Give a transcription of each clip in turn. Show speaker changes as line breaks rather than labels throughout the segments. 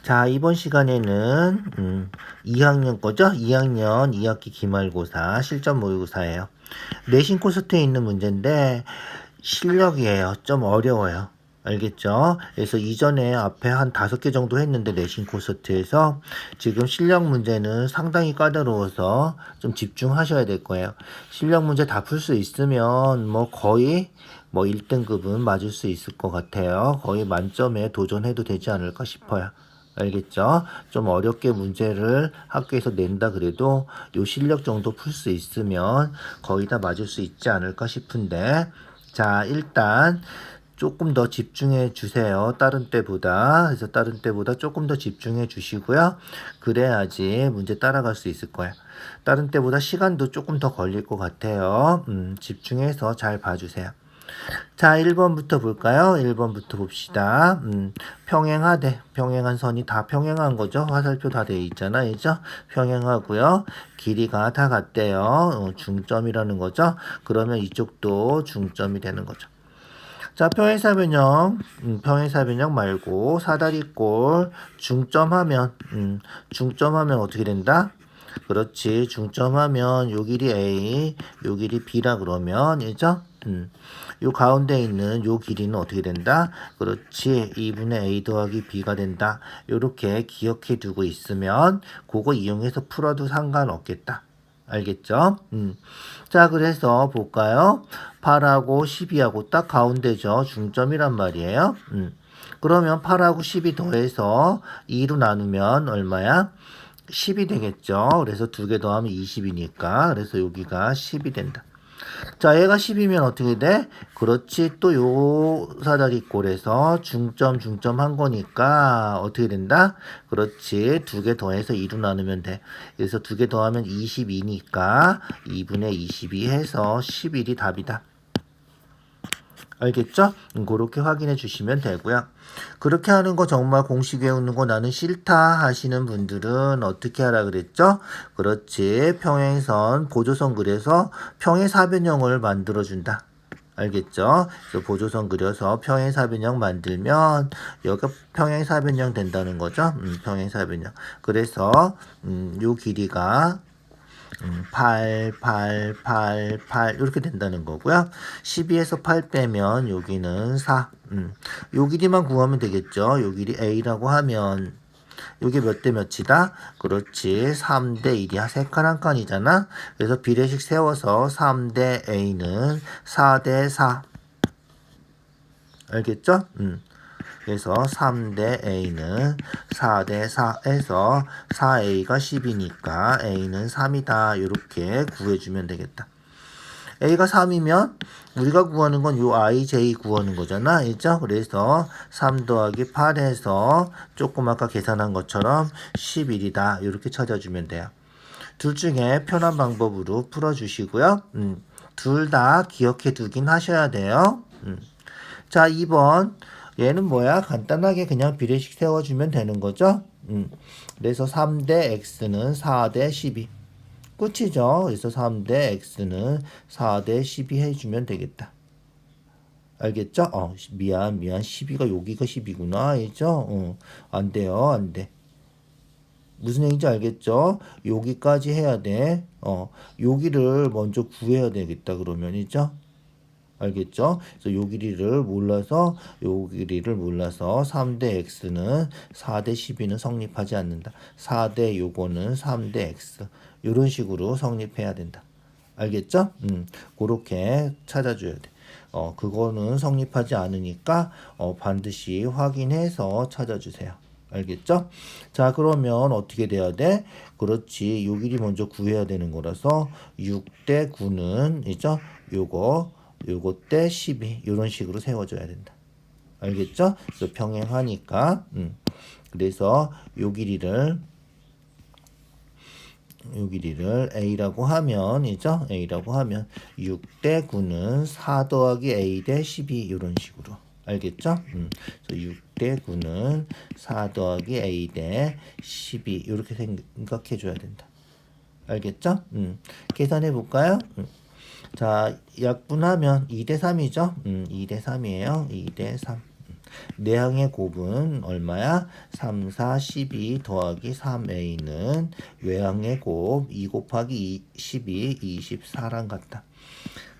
자, 이번 시간에는 2학년 거죠? 2학년 2학기 기말고사 실전 모의고사예요. 내신 콘서트에 있는 문제인데 실력이에요. 좀 어려워요. 알겠죠? 그래서 이전에 앞에 한 5개 정도 했는데 내신 콘서트에서 지금 실력 문제는 상당히 까다로워서 좀 집중하셔야 될 거예요. 실력 문제 다 풀 수 있으면 뭐 거의 1등급은 맞을 수 있을 것 같아요. 거의 만점에 도전해도 되지 않을까 싶어요. 알겠죠? 좀 어렵게 문제를 학교에서 낸다 그래도 요 실력 정도 풀 수 있으면 거의 다 맞을 수 있지 않을까 싶은데, 자, 일단 조금 더 집중해 주세요. 다른 때보다. 그래서 다른 때보다 조금 더 집중해 주시고요. 그래야지 문제 따라갈 수 있을 거예요. 다른 때보다 시간도 조금 더 걸릴 것 같아요. 집중해서 잘 봐주세요. 자, 1번부터 볼까요? 1번부터 봅시다. 평행하대. 평행한 선이 다 평행한 거죠. 화살표 다 돼 있잖아. 그죠? 평행하고요. 길이가 다 같대요. 중점이라는 거죠. 그러면 이쪽도 중점이 되는 거죠. 자, 평행사변형 말고 사다리꼴 중점하면 어떻게 된다? 그렇지. 중점하면 요 길이 A, 요 길이 B라 그러면, 이죠? 요 가운데 있는 요 길이는 어떻게 된다? 그렇지. 2분의 A 더하기 B가 된다. 요렇게 기억해 두고 있으면 그거 이용해서 풀어도 상관없겠다. 알겠죠? 자, 그래서 볼까요? 8하고 12하고 딱 가운데죠. 중점이란 말이에요. 그러면 8하고 10이 더해서 2로 나누면 얼마야? 10이 되겠죠. 그래서 두 개 더하면 20이니까. 그래서 여기가 10이 된다. 자, 얘가 10이면 어떻게 돼? 그렇지. 또 요 사다리꼴에서 중점 한 거니까 어떻게 된다? 그렇지. 두 개 더해서 2로 나누면 돼. 그래서 두 개 더하면 22니까 2분의 22 해서 11이 답이다. 알겠죠? 그렇게 확인해 주시면 되고요. 그렇게 하는 거 정말 공식 외우는 거 나는 싫다 하시는 분들은 어떻게 하라 그랬죠? 그렇지. 평행선, 보조선 그려서 평행사변형을 만들어준다. 알겠죠? 그래서 보조선 그려서 평행사변형 만들면 여기가 평행사변형 된다는 거죠. 평행사변형. 그래서 요 길이가 8, 8, 8, 8 이렇게 된다는 거고요. 12에서 8 빼면 여기는 4. 요 길이만 구하면 되겠죠. 요 길이 A라고 하면 요게 몇 대 몇이다? 그렇지. 3대 1이야. 세 칸 한 칸이잖아. 그래서 비례식 세워서 3대 A는 4대 4. 알겠죠? 그래서 3대 A는 4대 4에서 4A가 10이니까 A는 3이다. 이렇게 구해주면 되겠다. A가 3이면 우리가 구하는 건 요 I, J 구하는 거잖아. 그죠? 그래서 3 더하기 8에서 조금 아까 계산한 것처럼 11이다. 이렇게 찾아주면 돼요. 둘 중에 편한 방법으로 풀어주시고요. 둘 다 기억해 두긴 하셔야 돼요. 자, 2번. 얘는 뭐야? 간단하게 그냥 비례식 세워주면 되는 거죠. 그래서 3대 x는 4대 12. 끝이죠. 그래서 3대 x는 4대 12 해주면 되겠다. 알겠죠? 미안. 12가 여기가 10이구나. 알죠? 안 돼요. 안 돼. 무슨 얘기인지 알겠죠? 여기까지 해야 돼. 여기를 먼저 구해야 되겠다. 그러면이죠? 알겠죠? 그래서 요 길이를 몰라서 3대 x는 4대 12는 성립하지 않는다. 4대 요거는 3대 x. 요런 식으로 성립해야 된다. 알겠죠? 그렇게 찾아줘야 돼. 그거는 성립하지 않으니까 반드시 확인해서 찾아주세요. 알겠죠? 자, 그러면 어떻게 돼야 돼? 그렇지. 요 길이 먼저 구해야 되는 거라서 6대 9는 있죠? 요거 때 12 이런 식으로 세워줘야 된다. 알겠죠? 그래서 평행하니까 그래서 요 길이를 A라고 하면 이죠? A라고 하면 6대 9는 4 더하기 A 대 12 이런 식으로. 알겠죠? 그래서 6대 9는 4 더하기 A 대 12 이렇게 생각해 줘야 된다. 알겠죠? 계산해 볼까요? 자, 약분하면 2대 3이죠? 2대 3이에요. 2대 3. 내항의 곱은 얼마야? 3, 4, 12 더하기 3a는 외항의 곱 2 곱하기 12, 24랑 같다.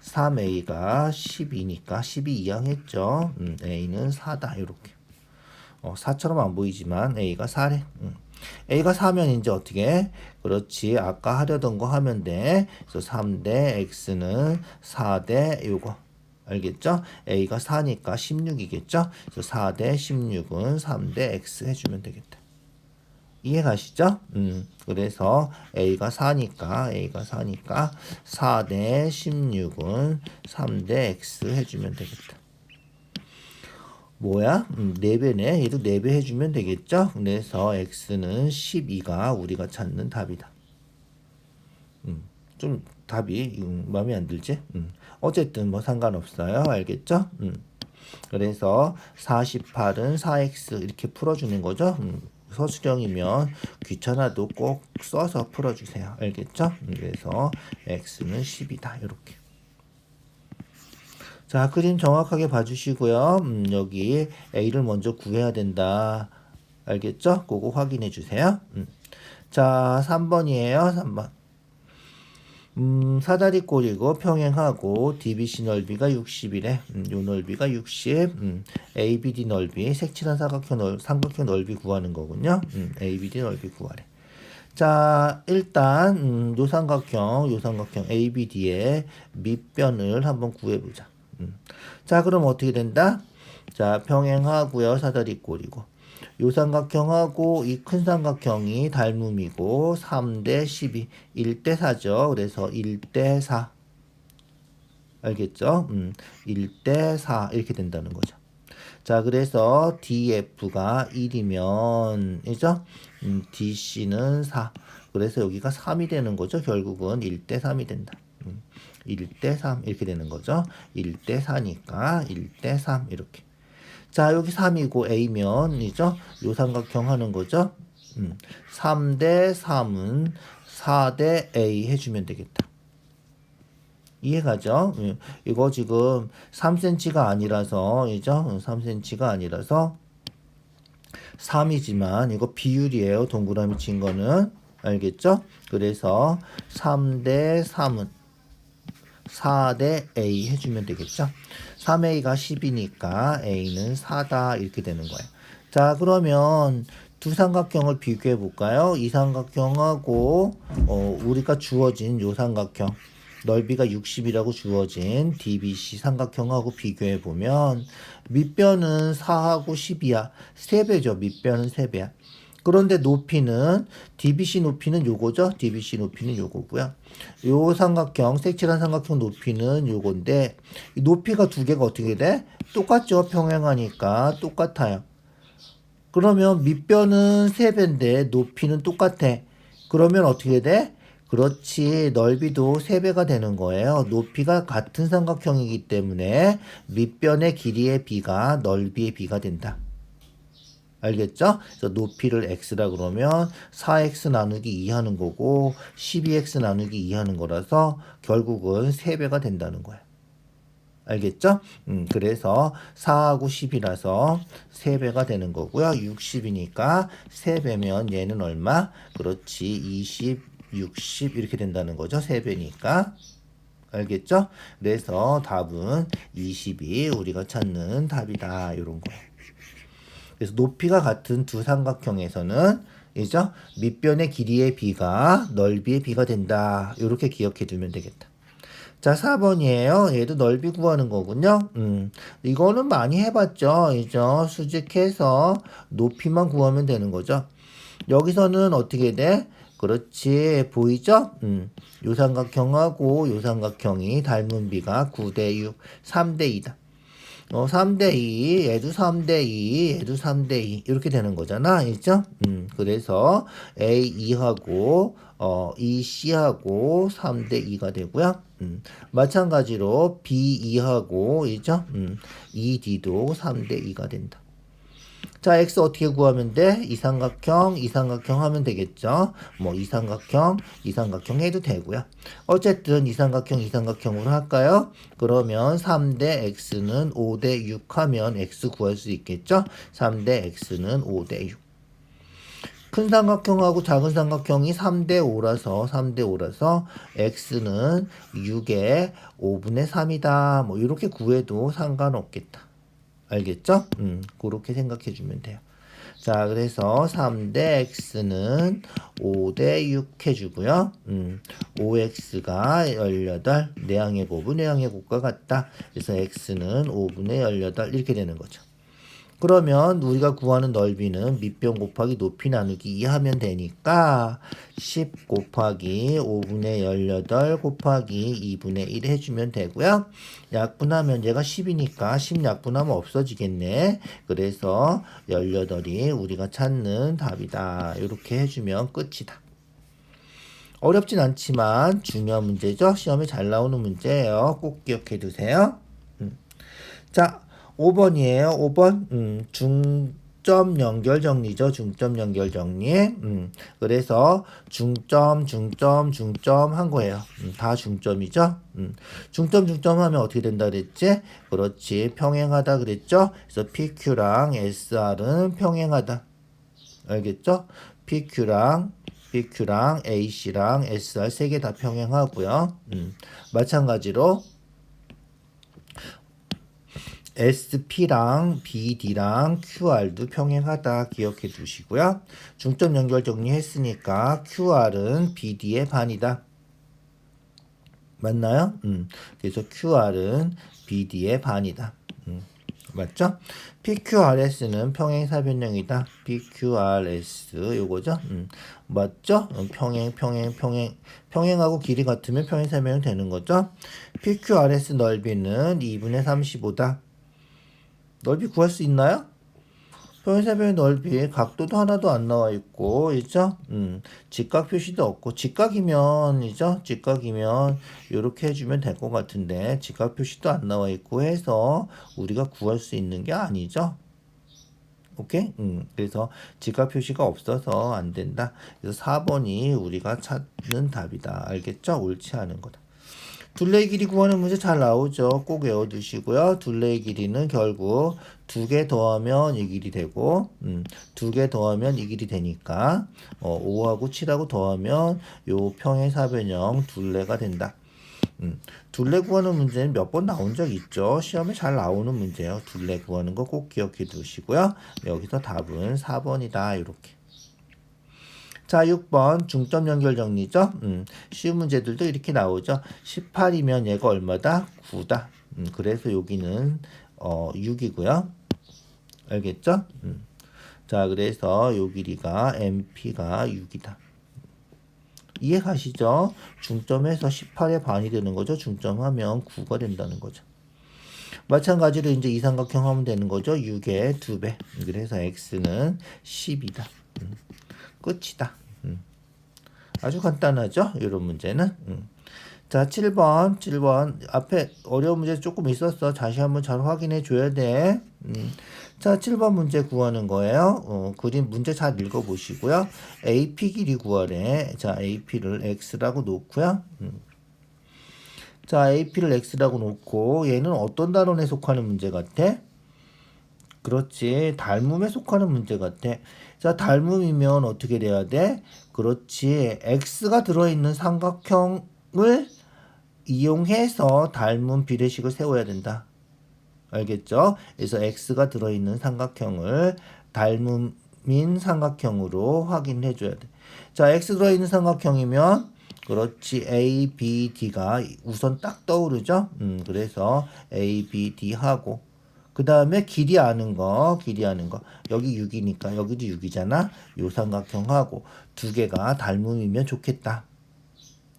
3a가 12니까 12 이항했죠. a는 4다. 이렇게. 4처럼 안 보이지만 a가 4래. a가 4면 이제 어떻게? 그렇지. 아까 하려던 거 하면 돼. 그래서 3대 x는 4대 요거. 알겠죠? a가 4니까 16이겠죠? 그래서 4대 16은 3대 x 해주면 되겠다. 이해 가시죠? 그래서 a가 4니까 4대 16은 3대 x 해주면 되겠다. 뭐야? 4배네. 얘도 4배 해주면 되겠죠? 그래서 x는 12가 우리가 찾는 답이다. 좀 답이 마음에 안 들지? 어쨌든 뭐 상관없어요. 알겠죠? 그래서 48은 4x 이렇게 풀어주는 거죠. 서술형이면 귀찮아도 꼭 써서 풀어주세요. 알겠죠? 그래서 x는 10이다. 이렇게. 자, 그림 정확하게 봐주시고요. 여기 a를 먼저 구해야 된다. 알겠죠? 그거 확인해 주세요. 자, 3번이에요. 3번. 사다리꼴이고 평행하고 DBC 넓이가 60이래. 요 넓이가 60. ABD 넓이 색칠한 삼각형 넓이 구하는 거군요. ABD 넓이 구하래. 자, 일단 요 삼각형 ABD의 밑변을 한번 구해보자. 자, 그럼 어떻게 된다? 자, 평행하고요. 사다리꼴이고. 요 삼각형하고 이 큰 삼각형이 닮음이고 3대 12, 1대 4죠. 그래서 1대 4. 알겠죠? 1대 4 이렇게 된다는 거죠. 자, 그래서 DF가 1이면 이죠? DC는 4. 그래서 여기가 3이 되는 거죠. 결국은 1대 3이 된다. 1대 3 이렇게 되는 거죠. 1대 4니까 1대 3 이렇게. 자, 여기 3이고 A면이죠. 요 삼각형 하는 거죠. 3대 3은 4대 A 해주면 되겠다. 이해가죠? 이거 지금 3cm가 아니라서, 이죠? 3cm가 아니라서 3이지만 이거 비율이에요. 동그라미 친 거는. 알겠죠? 그래서 3대 3은 4대 A 해주면 되겠죠? 3A가 10이니까 A는 4다 이렇게 되는 거예요. 자, 그러면 두 삼각형을 비교해 볼까요? 이 삼각형하고 우리가 주어진 요 삼각형 넓이가 60이라고 주어진 DBC 삼각형하고 비교해 보면 밑변은 4하고 10이야. 3배죠. 밑변은 3배야. 그런데 높이는 DBC 높이는 요거죠. DBC 높이는 요거고요. 요 삼각형 색칠한 삼각형 높이는 요건데 이 높이가 두 개가 어떻게 돼? 똑같죠. 평행하니까 똑같아요. 그러면 밑변은 3배인데 높이는 똑같아. 그러면 어떻게 돼? 그렇지. 넓이도 3배가 되는 거예요. 높이가 같은 삼각형이기 때문에 밑변의 길이의 비가 넓이의 비가 된다. 알겠죠? 그래서 높이를 x라 그러면 4x 나누기 2 하는 거고 12x 나누기 2 하는 거라서 결국은 3배가 된다는 거야. 알겠죠? 그래서 4하고 10이라서 3배가 되는 거고요. 60이니까 3배면 얘는 얼마? 그렇지. 20, 60 이렇게 된다는 거죠. 3배니까. 알겠죠? 그래서 답은 20이 우리가 찾는 답이다. 이런 거예요. 그래서 높이가 같은 두 삼각형에서는 이죠? 밑변의 길이의 비가 넓이의 비가 된다. 이렇게 기억해 두면 되겠다. 자, 4번이에요. 얘도 넓이 구하는 거군요. 이거는 많이 해봤죠. 이죠? 수직해서 높이만 구하면 되는 거죠. 여기서는 어떻게 돼? 그렇지. 보이죠? 요 삼각형하고 요 삼각형이 닮은 비가 9대 6, 3대 2다. 3대 2, 얘도 3대 2, 얘도 3대 2 이렇게 되는 거잖아. 있죠? 그래서 A2하고 EC하고 3대 2가 되고요. 마찬가지로 B2하고 있죠? ED도 3대 2가 된다. 자, x 어떻게 구하면 돼? 이삼각형 하면 되겠죠? 뭐 이삼각형 해도 되고요. 어쨌든 이삼각형으로 할까요? 그러면 3대 x는 5대 6 하면 x 구할 수 있겠죠? 3대 x는 5대 6. 큰 삼각형하고 작은 삼각형이 3대5라서 x는 6의 5분의 3이다. 뭐 이렇게 구해도 상관없겠다. 알겠죠? 그렇게 생각해 주면 돼요. 자, 그래서 3대 x는 5대 6 해주고요. 5x가 18, 내항의 곱은 내항의 곱과 같다. 그래서 x는 5분의 18 이렇게 되는 거죠. 그러면 우리가 구하는 넓이는 밑변 곱하기 높이 나누기 2 하면 되니까 10 곱하기 5분의 18 곱하기 2분의 1 해주면 되고요. 약분하면 얘가 10이니까 10 약분하면 없어지겠네. 그래서 18이 우리가 찾는 답이다. 이렇게 해주면 끝이다. 어렵진 않지만 중요한 문제죠. 시험에 잘 나오는 문제예요. 꼭 기억해 두세요. 자, 5번이에요. 5번. 중점 연결 정리죠. 중점 연결 정리. 그래서 중점 한 거예요. 다 중점이죠. 중점 하면 어떻게 된다 그랬지? 그렇지. 평행하다 그랬죠? 그래서 PQ랑 SR은 평행하다. 알겠죠? PQ랑 AC랑 SR 세 개 다 평행하고요. 마찬가지로 SP랑 BD랑 QR도 평행하다 기억해 두시고요. 중점 연결 정리했으니까 QR은 BD의 반이다. 맞나요? 그래서 QR은 BD의 반이다. 맞죠? PQRS는 평행사변형이다. PQRS 요거죠? 맞죠? 평행하고 길이 같으면 평행사변형 되는 거죠? PQRS 넓이는 2분의 35다. 넓이 구할 수 있나요? 평행사변의 넓이 각도도 하나도 안 나와 있고, 있죠? 직각 표시도 없고, 직각이면 이렇게 해주면 될 것 같은데 직각 표시도 안 나와 있고 해서 우리가 구할 수 있는 게 아니죠. 오케이? 그래서 직각 표시가 없어서 안 된다. 그래서 4번이 우리가 찾는 답이다. 알겠죠? 옳지 않은 거다. 둘레의 길이 구하는 문제 잘 나오죠. 꼭 외워두시고요. 둘레의 길이는 결국 2개 더하면 이 길이 되고 2개 더하면 이 길이 되니까 5하고 7하고 더하면 요 평행사변형 둘레가 된다. 둘레 구하는 문제는 몇 번 나온 적 있죠. 시험에 잘 나오는 문제예요. 둘레 구하는 거 꼭 기억해 두시고요. 여기서 답은 4번이다. 이렇게. 자, 6번 중점 연결 정리죠. 쉬운 문제들도 이렇게 나오죠. 18이면 얘가 얼마다? 9다. 그래서 여기는 6이고요. 알겠죠? 자, 그래서 요 길이가 MP가 6이다. 이해 가시죠? 중점에서 18의 반이 되는 거죠. 중점하면 9가 된다는 거죠. 마찬가지로 이제 이삼각형 하면 되는 거죠. 6의 2배. 그래서 X는 10이다. 끝이다. 아주 간단하죠? 이런 문제는. 자, 7번. 앞에 어려운 문제 조금 있었어. 다시 한번 잘 확인해 줘야 돼. 자, 7번 문제 구하는 거예요. 그림 문제 잘 읽어보시고요. AP 길이 구하래. 자, AP를 X라고 놓고요. 자, AP를 X라고 놓고 얘는 어떤 단원에 속하는 문제 같아? 그렇지. 닮음에 속하는 문제 같아. 자, 닮음이면 어떻게 돼야 돼? 그렇지. X가 들어있는 삼각형을 이용해서 닮음 비례식을 세워야 된다. 알겠죠? 그래서 X가 들어있는 삼각형을 닮음인 삼각형으로 확인해 줘야 돼. 자, X 들어있는 삼각형이면 그렇지. A, B, D가 우선 딱 떠오르죠? 그래서 A, B, D 하고 그 다음에 길이 아는 거. 여기 6이니까 여기도 6이잖아. 요 삼각형하고 두 개가 닮음이면 좋겠다.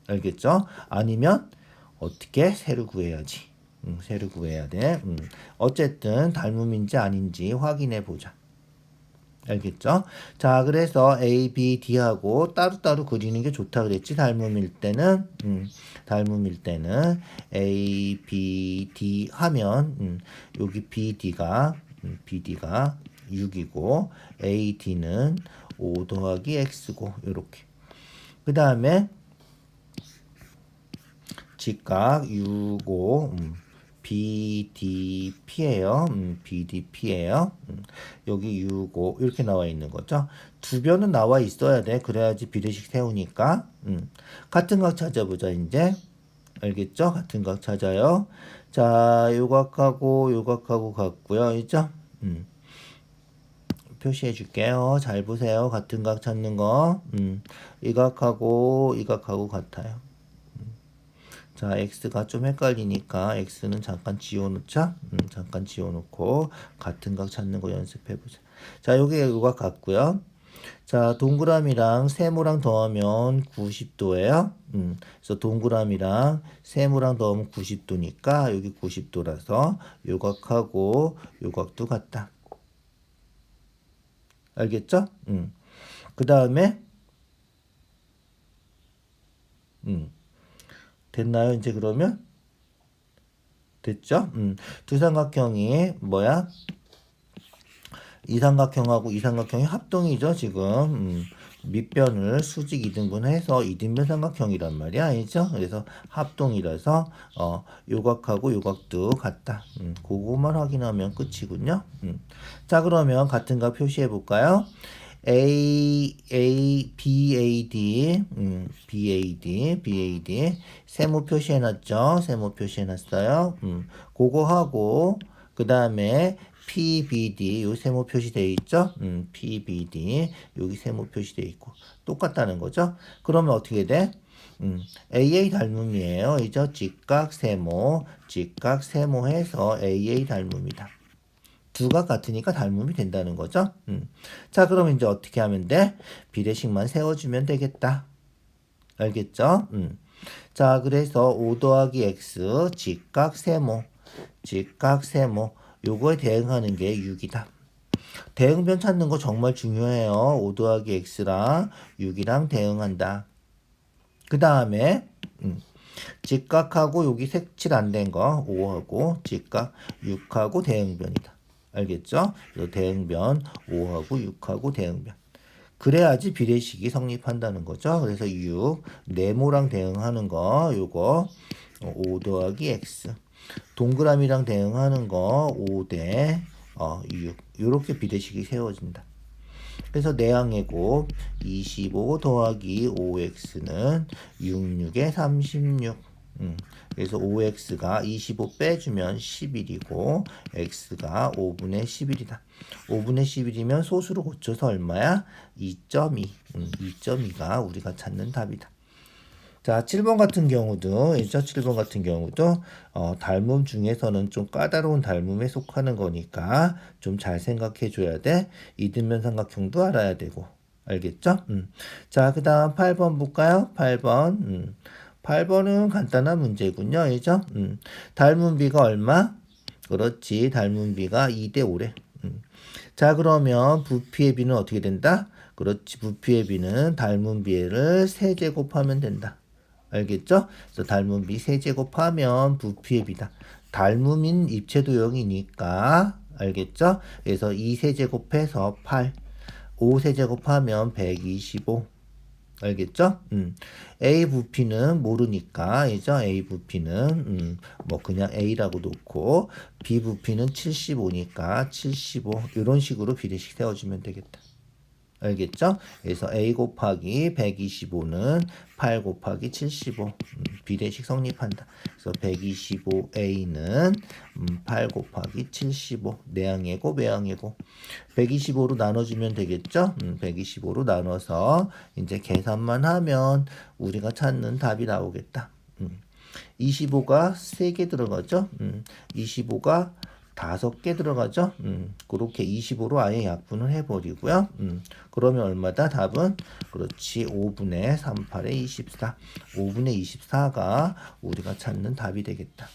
알겠죠? 아니면 어떻게 새로 구해야지. 새로 구해야 돼. 어쨌든 닮음인지 아닌지 확인해 보자. 알겠죠? 자, 그래서 A, B, D하고 따로따로 그리는 게 좋다 그랬지. 닮음일 때는 A, B, D 하면 여기 BD가 6이고 AD는 5 더하기 X고 요렇게. 그 다음에 직각 6, 5 BDP예요. BDP예요. 여기 6, 5 이렇게 나와 있는 거죠. 두 변은 나와 있어야 돼. 그래야지 비례식 세우니까. 같은 각 찾아보자 이제. 알겠죠? 같은 각 찾아요. 자, 요각하고 같고요. 있죠? 표시해 줄게요. 잘 보세요. 같은 각 찾는 거. 이 각하고 같아요. 자, x가 좀 헷갈리니까 x는 잠깐 지워놓자. 잠깐 지워놓고 같은 각 찾는 거 연습해보자. 자, 요게 요각 같고요. 자, 동그라미랑 세모랑 더하면 90도예요. 그래서 동그라미랑 세모랑 더하면 90도니까 여기 90도라서 요각하고 요각도 같다. 알겠죠? 그 다음에 됐나요? 이제 그러면 됐죠? 두 삼각형이 뭐야? 이 삼각형하고 이 삼각형이 합동이죠, 지금. 밑변을 수직 이등분해서 이등변 삼각형이란 말이야, 알죠? 그래서 합동이라서 요각하고 요각도 같다. 그거만 확인하면 끝이군요. 자, 그러면 같은 각 표시해 볼까요? BAD 세모 표시해놨죠? 세모 표시해놨어요. 그거 하고 그 다음에 PBD 요 세모 표시되어 있죠? PBD 여기 세모 표시되어 있고 똑같다는 거죠? 그러면 어떻게 돼? AA 닮음이에요. 이죠? 직각 세모 해서 AA 닮음이다. 두가 같으니까 닮음이 된다는 거죠. 자, 그럼 이제 어떻게 하면 돼? 비례식만 세워주면 되겠다. 알겠죠? 자, 그래서 5 더하기 X 직각 세모 요거에 대응하는 게 6이다. 대응변 찾는 거 정말 중요해요. 5 더하기 X랑 6이랑 대응한다. 그 다음에 직각하고 여기 색칠 안 된 거 5하고 직각 6하고 대응변이다. 알겠죠? 그래서 대응변 5하고 6하고 대응변. 그래야지 비례식이 성립한다는 거죠. 그래서 6 네모랑 대응하는 거 요거 5 더하기 X 동그라미랑 대응하는 거 5대 6 요렇게 비례식이 세워진다. 그래서 내항의 곱 25 더하기 5x는 66에 36 그래서 5x가 25 빼주면 11이고 x가 5분의 11이다. 5분의 11이면 소수로 고쳐서 얼마야? 2.2 2.2가 우리가 찾는 답이다. 자, 7번 같은 경우도 있죠. 7번 같은 경우도 닮음 중에서는 좀 까다로운 닮음에 속하는 거니까 좀 잘 생각해 줘야 돼. 이등변 삼각형도 알아야 되고. 알겠죠? 자, 그 다음 8번 볼까요? 8번. 8번은 간단한 문제군요. 그죠? 닮은 비가 얼마? 그렇지. 닮은 비가 2대 5래. 자, 그러면 부피의 비는 어떻게 된다? 그렇지. 부피의 비는 닮은 비를 세제곱하면 된다. 알겠죠? 그래서 닮은 비 세제곱하면 부피의 비다. 닮음인 입체도형이니까 알겠죠? 그래서 2세제곱해서 8 5세제곱하면 125 알겠죠? A 부피는 모르니까 이죠? A 부피는 뭐 그냥 A라고 놓고 B 부피는 75니까 75 이런 식으로 비례식 세워주면 되겠다. 알겠죠? 그래서 A 곱하기 125는 8 곱하기 75 비례식 성립한다. 그래서 125A는 8 곱하기 75 내항이고 외항이고 125로 나눠주면 되겠죠? 125로 나눠서 이제 계산만 하면 우리가 찾는 답이 나오겠다. 25가 3개 들어가죠? 25가 5개 들어가죠? 그렇게 25로 아예 약분을 해버리고요. 그러면 얼마다? 답은? 그렇지. 5분의 38에 24. 5분의 24가 우리가 찾는 답이 되겠다.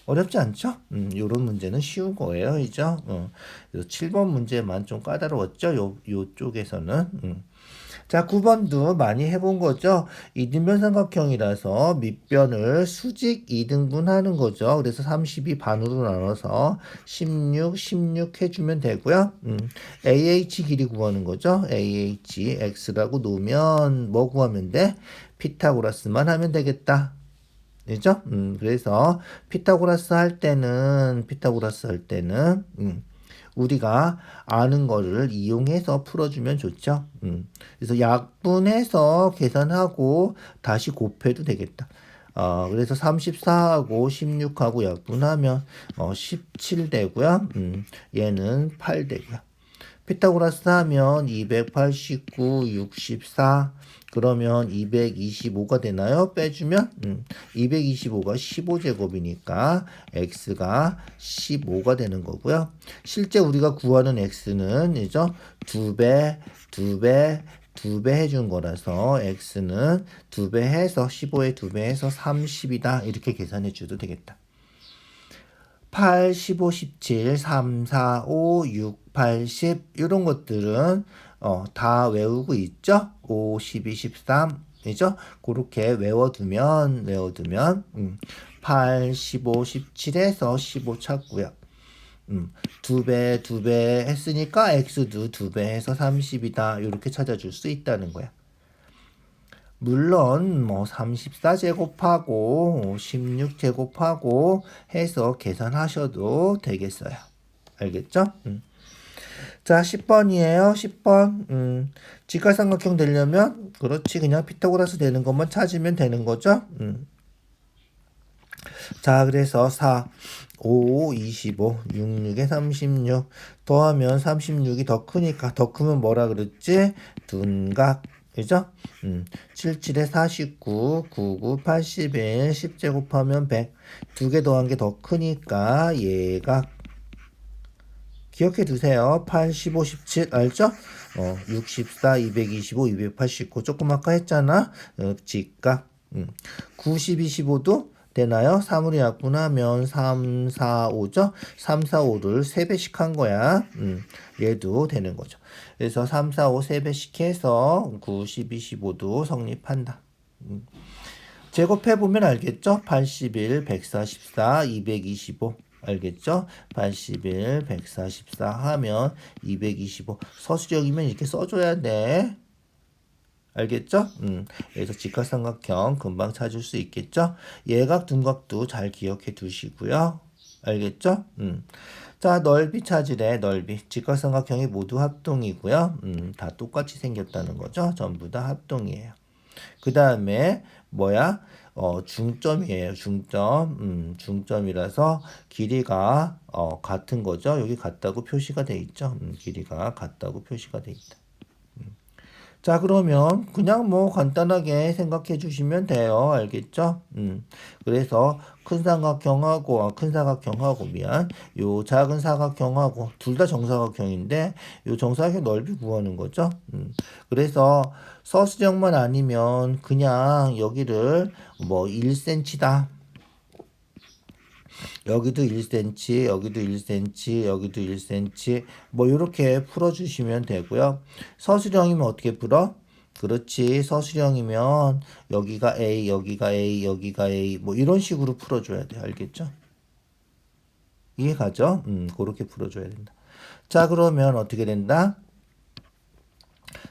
어렵지 않죠? 요런 문제는 쉬운 거예요. 그죠? 그래서 7번 문제만 좀 까다로웠죠? 요쪽에서는. 자, 9번도 많이 해본 거죠. 이등변 삼각형이라서 밑변을 수직 2등분 하는 거죠. 그래서 32 반으로 나눠서 16, 16 해주면 되고요. AH 길이 구하는 거죠. AH, X라고 놓으면 뭐 구하면 돼? 피타고라스만 하면 되겠다. 그죠? 그래서 피타고라스 할 때는 우리가 아는 거를 이용해서 풀어주면 좋죠. 그래서 약분해서 계산하고 다시 곱해도 되겠다. 그래서 34하고 16하고 약분하면 17 되고요. 얘는 8 되고요. 피타고라스 하면 289, 64 그러면 225가 되나요? 빼주면 225가 15제곱이니까 x가 15가 되는 거고요. 실제 우리가 구하는 x는 이죠? 2배, 2배, 2배 해준 거라서 x는 2배 해서 15에 2배 해서 30이다. 이렇게 계산해 줘도 되겠다. 8, 15, 17, 3, 4, 5, 6, 8, 10 이런 것들은 다 외우고 있죠? 5, 12, 13 이죠? 그렇게 외워두면 8, 15, 17에서 15 찾고요. 2배, 2배 했으니까 x도 2배 해서 30이다. 이렇게 찾아줄 수 있다는 거야. 물론 34제곱하고 16제곱하고 해서 계산하셔도 되겠어요. 알겠죠? 자, 10번이에요. 10번. 직각삼각형 되려면 그렇지 그냥 피타고라스 되는 것만 찾으면 되는 거죠. 자, 그래서 4, 5, 25, 6, 6에 36 더하면 36이 더 크니까 더 크면 뭐라 그랬지? 둔각. 그죠? 77에 49, 99, 81, 10제곱하면 100. 두 개 더한 게 더 크니까 얘가 기억해 두세요. 8, 15, 17 알죠? 64, 225, 289 조금 아까 했잖아. 직각. 90, 25도 되나요? 3으로 약분하면 3, 4, 5죠? 3, 4, 5를 3배씩 한 거야. 얘도 되는 거죠. 그래서 3, 4, 5 3배씩 해서 90, 25도 성립한다. 제곱해보면 알겠죠? 81, 144, 225 알겠죠? 81, 144 하면 225 서술형이면 이렇게 써줘야 돼. 알겠죠? 그래서 직각삼각형 금방 찾을 수 있겠죠? 예각, 둔각도 잘 기억해 두시고요. 알겠죠? 자, 넓이 찾으래, 넓이. 직각삼각형이 모두 합동이고요. 다 똑같이 생겼다는 거죠. 전부 다 합동이에요. 그 다음에 뭐야? 중점이에요. 중점. 중점이라서 길이가 같은 거죠. 여기 같다고 표시가 돼 있죠. 길이가 같다고 표시가 돼 있다. 자, 그러면 그냥 뭐 간단하게 생각해 주시면 돼요. 알겠죠? 그래서 큰 사각형하고 요 작은 사각형하고 둘 다 정사각형인데 요 정사각형 넓이 구하는 거죠. 그래서 서술형만 아니면 그냥 여기를 뭐 1cm다. 여기도 1cm, 여기도 1cm, 여기도 1cm 뭐 이렇게 풀어주시면 되고요. 서술형이면 어떻게 풀어? 그렇지. 서술형이면 여기가 A, 여기가 A, 여기가 A 뭐 이런 식으로 풀어줘야 돼. 알겠죠? 이해가죠? 그렇게 풀어줘야 된다. 자, 그러면 어떻게 된다?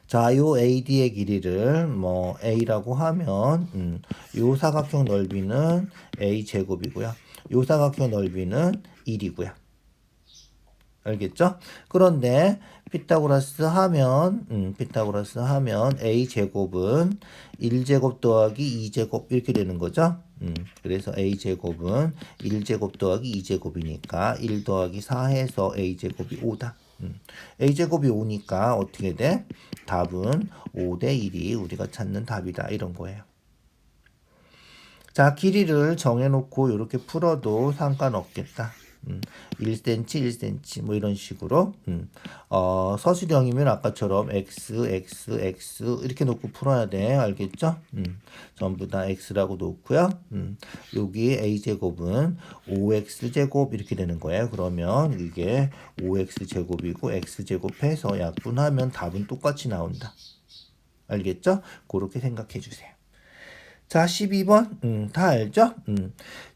자, 요 AD의 길이를 뭐 A라고 하면 요 사각형 넓이는 A 제곱이고요. 요 사각형 넓이는 1이고요. 알겠죠? 그런데 피타고라스 하면 A 제곱은 1제곱 더하기 2제곱 이렇게 되는 거죠. 그래서 A 제곱은 1제곱 더하기 2제곱이니까 1 더하기 4 해서 A 제곱이 5다. A 제곱이 5니까 어떻게 돼? 답은 5대 1이 우리가 찾는 답이다. 이런 거예요. 자, 길이를 정해놓고 이렇게 풀어도 상관없겠다. 1cm, 1cm 뭐 이런 식으로 서술형이면 아까처럼 x, x, x 이렇게 놓고 풀어야 돼. 알겠죠? 전부 다 x라고 놓고요. 여기 a제곱은 5x제곱 이렇게 되는 거예요. 그러면 이게 5x제곱이고 x제곱 해서 약분하면 답은 똑같이 나온다. 알겠죠? 그렇게 생각해 주세요. 자, 12번. 다 알죠?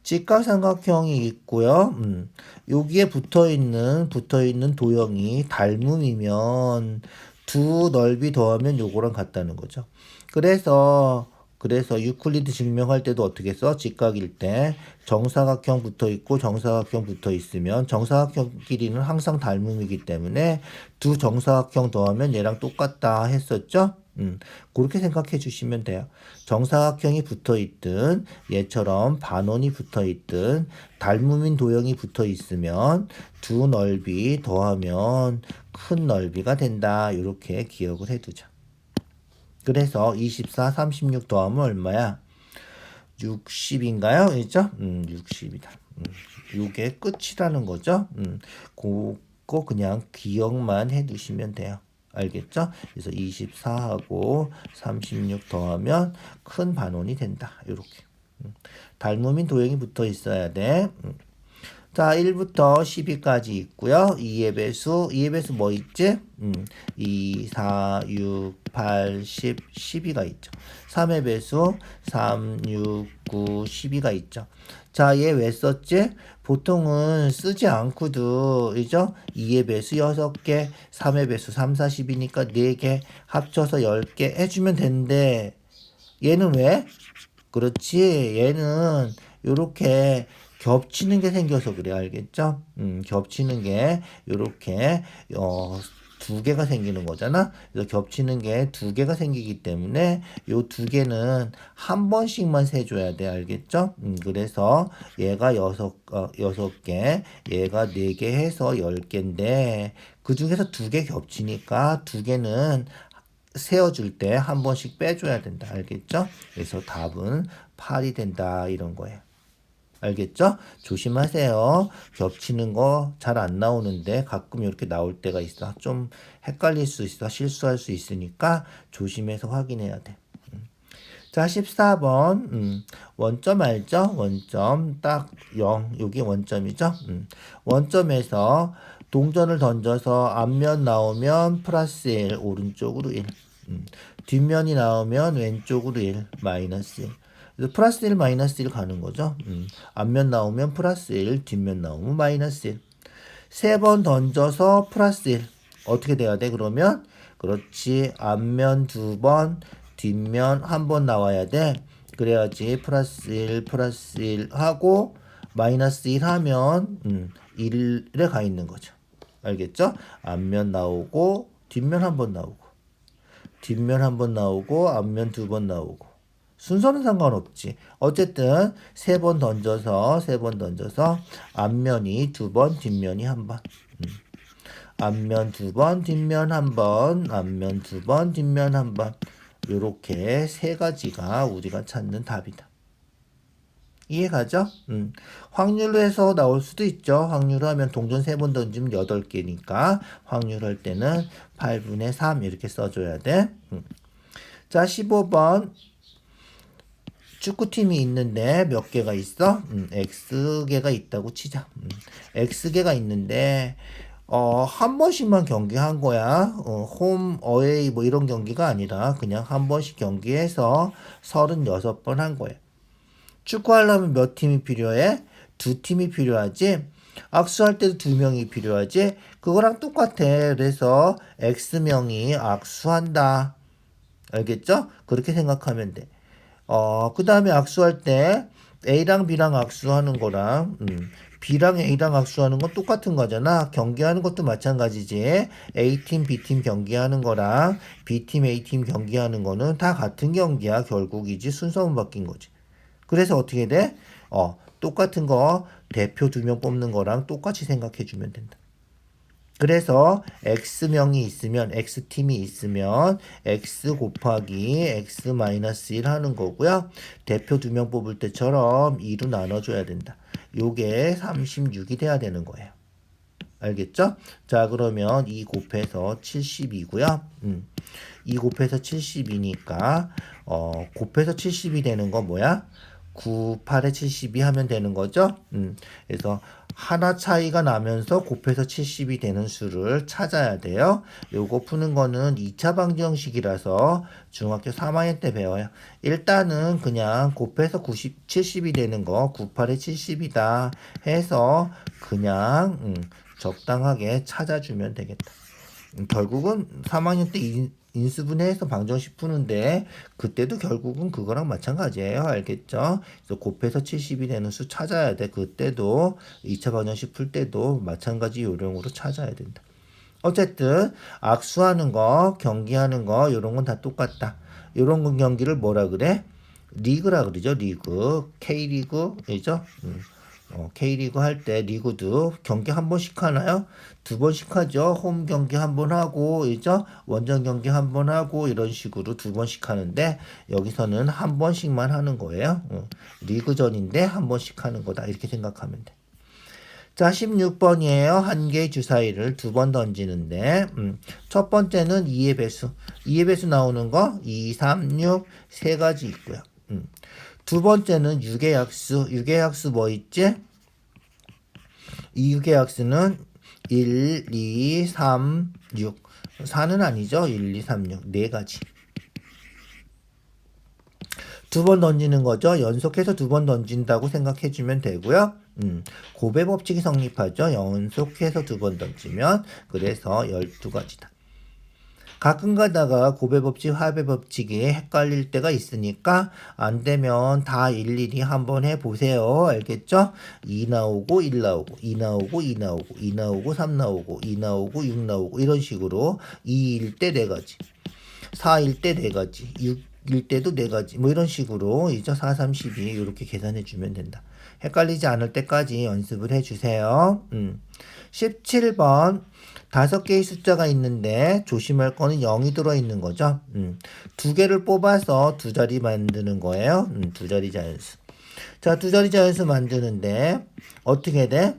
직각삼각형이 있고요. 여기에 붙어 있는 도형이 닮음이면 두 넓이 더하면 요거랑 같다는 거죠. 그래서 유클리드 증명할 때도 어떻게 써? 직각일 때 정사각형 붙어 있고 정사각형 붙어 있으면 정사각형끼리는 항상 닮음이기 때문에 두 정사각형 더하면 얘랑 똑같다 했었죠? 그렇게 생각해 주시면 돼요. 정사각형이 붙어 있든 얘처럼 반원이 붙어 있든 닮음인 도형이 붙어 있으면 두 넓이 더하면 큰 넓이가 된다. 이렇게 기억을 해두죠. 그래서 24, 36 더하면 얼마야? 60인가요? 그죠? 60이다. 요게 끝이라는 거죠. 그거 그냥 기억만 해두시면 돼요. 알겠죠? 그래서 24하고 36 더하면 큰 반원이 된다. 요렇게. 닮음인 도형이 붙어 있어야 돼. 자, 1부터 12까지 있고요. 2의 배수 뭐 있지? 2, 4, 6, 8, 10, 12가 있죠. 3의 배수 3, 6, 9, 12가 있죠. 자, 얘 왜 썼지? 보통은 쓰지 않고도, 그죠? 2의 배수 6개, 3의 배수 3, 4, 10이니까 4개 합쳐서 10개 해주면 되는데, 얘는 왜? 그렇지. 얘는 요렇게 겹치는 게 생겨서 그래. 알겠죠? 겹치는 게 요렇게 두 개가 생기는 거잖아. 그래서 겹치는 게 두 개가 생기기 때문에 요 두 개는 한 번씩만 세줘야 돼. 알겠죠? 그래서 얘가 여섯 개, 얘가 4개 해서 10개인데 그 중에서 두 개 겹치니까 두 개는 세워줄 때 한 번씩 빼줘야 된다. 알겠죠? 그래서 답은 8이 된다. 이런 거예요. 알겠죠? 조심하세요. 겹치는 거 잘 안 나오는데 가끔 이렇게 나올 때가 있어. 좀 헷갈릴 수 있어. 실수할 수 있으니까 조심해서 확인해야 돼. 자, 14번. 원점 알죠? 원점 딱 0. 여기 원점이죠? 원점에서 동전을 던져서 앞면 나오면 플러스 1, 오른쪽으로 1. 뒷면이 나오면 왼쪽으로 1, 마이너스 1. 그래서 플러스 1, 마이너스 1 가는 거죠. 앞면 나오면 플러스 1, 뒷면 나오면 마이너스 1. 세 번 던져서 플러스 1. 어떻게 돼야 돼? 그러면 그렇지. 앞면 2번, 뒷면 1번 나와야 돼. 그래야지 플러스 1, 플러스 1 하고 마이너스 1 하면 1에 가 있는 거죠. 알겠죠? 앞면 나오고 뒷면 1번 나오고 뒷면 1번 나오고 앞면 2번 나오고 순서는 상관없지. 어쨌든 세 번 던져서 앞면이 2번, 뒷면이 1번. 앞면 2번, 뒷면 1번, 앞면 2번, 뒷면 1번. 요렇게 세 가지가 우리가 찾는 답이다. 이해가죠? 확률로 해서 나올 수도 있죠. 확률로 하면 동전 3번 던지면 8개니까 확률 할 때는 8분의 3 이렇게 써줘야 돼. 자, 15번. 축구팀이 있는데 몇 개가 있어? X개가 있다고 치자. X개가 있는데 한 번씩만 경기한 거야. 홈, 어웨이 뭐 이런 경기가 아니라 그냥 한 번씩 경기해서 36번 한 거야. 축구하려면 몇 팀이 필요해? 2팀이 필요하지? 악수할 때도 2명이 필요하지? 그거랑 똑같아. 그래서 X명이 악수한다. 알겠죠? 그렇게 생각하면 돼. 그 다음에 악수할 때 A랑 B랑 악수하는 거랑 B랑 A랑 악수하는 건 똑같은 거잖아. 경기하는 것도 마찬가지지. A팀, B팀 경기하는 거랑 B팀, A팀 경기하는 거는 다 같은 경기야. 결국이지. 순서만 바뀐 거지. 그래서 어떻게 돼? 똑같은 거 대표 2명 뽑는 거랑 똑같이 생각해 주면 된다. 그래서 X명이 있으면 X팀이 있으면 X 곱하기 X 마이너스 1 하는 거고요. 대표 2명 뽑을 때처럼 2로 나눠줘야 된다. 요게 36이 돼야 되는 거예요. 알겠죠? 자, 그러면 2 곱해서 70이고요. 2 곱해서 70이니까 곱해서 70이 되는 거 뭐야? 9, 8에 72 하면 되는 거죠. 그래서 하나 차이가 나면서 곱해서 70이 되는 수를 찾아야 돼요. 요거 푸는 거는 2차 방정식이라서 중학교 3학년 때 배워요. 일단은 그냥 곱해서 70이 되는 거 98에 70이다 해서 그냥 적당하게 찾아주면 되겠다. 결국은 3학년 때 인수분해해서 방정식 푸는데 그때도 결국은 그거랑 마찬가지예요. 알겠죠? 그래서 곱해서 70이 되는 수 찾아야 돼. 그때도 2차 방정식 풀 때도 마찬가지 요령으로 찾아야 된다. 어쨌든 악수하는 거, 경기하는 거 이런 건 다 똑같다. 이런 건 경기를 뭐라 그래? 리그라 그러죠. 리그, K리그이죠. K리그 할 때 리그도 경기 한 번씩 하나요? 두 번씩 하죠. 홈 경기 한 번 하고, 이죠? 원정 경기 한 번 하고, 이런 식으로 두 번씩 하는데, 여기서는 한 번씩만 하는 거예요. 리그전인데 한 번씩 하는 거다. 이렇게 생각하면 돼. 자, 16번이에요. 한 개의 주사위를 두 번 던지는데, 첫 번째는 2의 배수. 2의 배수 나오는 거, 2, 3, 6, 세 가지 있고요. 두 번째는 6의 약수. 6의 약수 뭐 있지? 이 6의 약수는 1, 2, 3, 6. 4는 아니죠. 1, 2, 3, 6. 네 가지. 두 번 던지는 거죠. 연속해서 두 번 던진다고 생각해주면 되고요. 곱의 법칙이 성립하죠. 연속해서 두 번 던지면. 그래서 12가지다. 가끔 가다가 곱의 법칙, 합의 법칙이 헷갈릴 때가 있으니까 안 되면 다 일일이 한번 해보세요. 알겠죠? 2 나오고 1 나오고 2 나오고 2 나오고 2 나오고 3 나오고 2 나오고 6 나오고 이런 식으로 2일 때 4가지 4일 때 4가지 6일 때도 4가지 뭐 이런 식으로 이죠. 4, 3, 12 이렇게 계산해 주면 된다. 헷갈리지 않을 때까지 연습을 해주세요. 17번 5개의 숫자가 있는데 조심할 거는 0이 들어있는 거죠. 2개를 뽑아서 두 자리 만드는 거예요. 두 자리 자연수. 자, 두 자리 자연수 만드는데 어떻게 돼?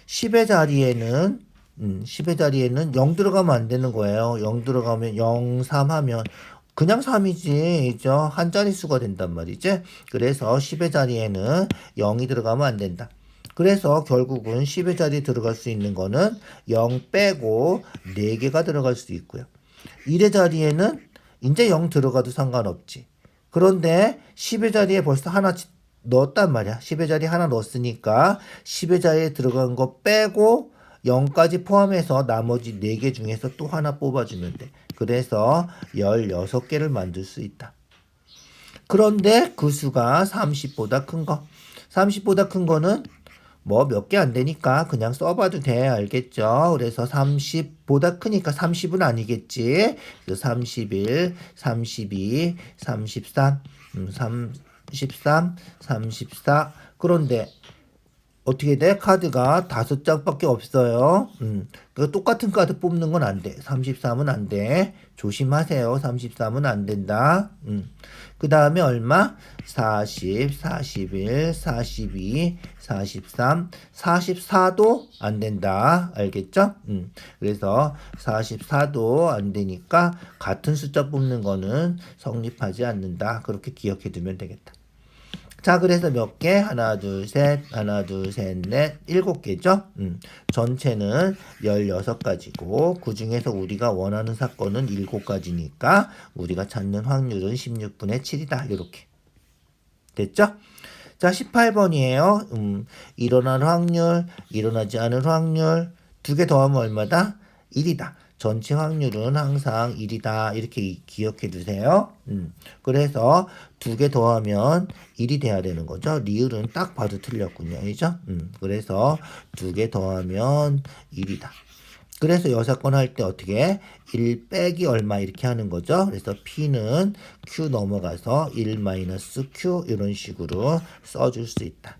10의 자리에는 10의 자리에는 0 들어가면 안 되는 거예요. 0 들어가면 0, 3 하면 그냥 3이지, 죠? 한 자릿수가 된단 말이지. 그래서 10의 자리에는 0이 들어가면 안 된다. 그래서 결국은 10의 자리에 들어갈 수 있는 거는 0 빼고 4개가 들어갈 수 있고요. 1의 자리에는 이제 0 들어가도 상관없지. 그런데 10의 자리에 벌써 하나 넣었단 말이야. 10의 자리에 하나 넣었으니까 10의 자리에 들어간 거 빼고 0까지 포함해서 나머지 4개 중에서 또 하나 뽑아주면 돼. 그래서 16개를 만들 수 있다. 그런데 그 수가 30보다 큰 거. 30보다 큰 거는 뭐 몇 개 안 되니까 그냥 써봐도 돼. 알겠죠? 그래서 30보다 크니까 30은 아니겠지. 31, 32, 33, 33, 34. 그런데 어떻게 돼? 카드가 5장밖에 없어요. 똑같은 카드 뽑는 건 안 돼. 33은 안 돼. 조심하세요. 33은 안 된다. 그 다음에 얼마? 40, 41, 42, 43, 44도 안 된다. 알겠죠? 그래서 44도 안 되니까 같은 숫자 뽑는 거는 성립하지 않는다. 그렇게 기억해 두면 되겠다. 자, 그래서 몇 개? 하나, 둘, 셋, 하나, 둘, 셋, 넷, 7개죠? 전체는 16가지고, 그 중에서 우리가 원하는 사건은 7가지니까, 우리가 찾는 확률은 16분의 7이다. 이렇게. 됐죠? 자, 18번이에요. 일어날 확률, 일어나지 않을 확률, 2개 더하면 얼마다? 1이다. 전체 확률은 항상 1이다. 이렇게 기억해 두세요. 그래서 2개 더하면 1이 돼야 되는 거죠. 리을은 딱 봐도 틀렸군요. 그죠? 그래서 2개 더하면 1이다. 그래서 여사건 할 때 어떻게 1 빼기 얼마 이렇게 하는 거죠. 그래서 P는 Q 넘어가서 1 마이너스 Q 이런 식으로 써줄 수 있다.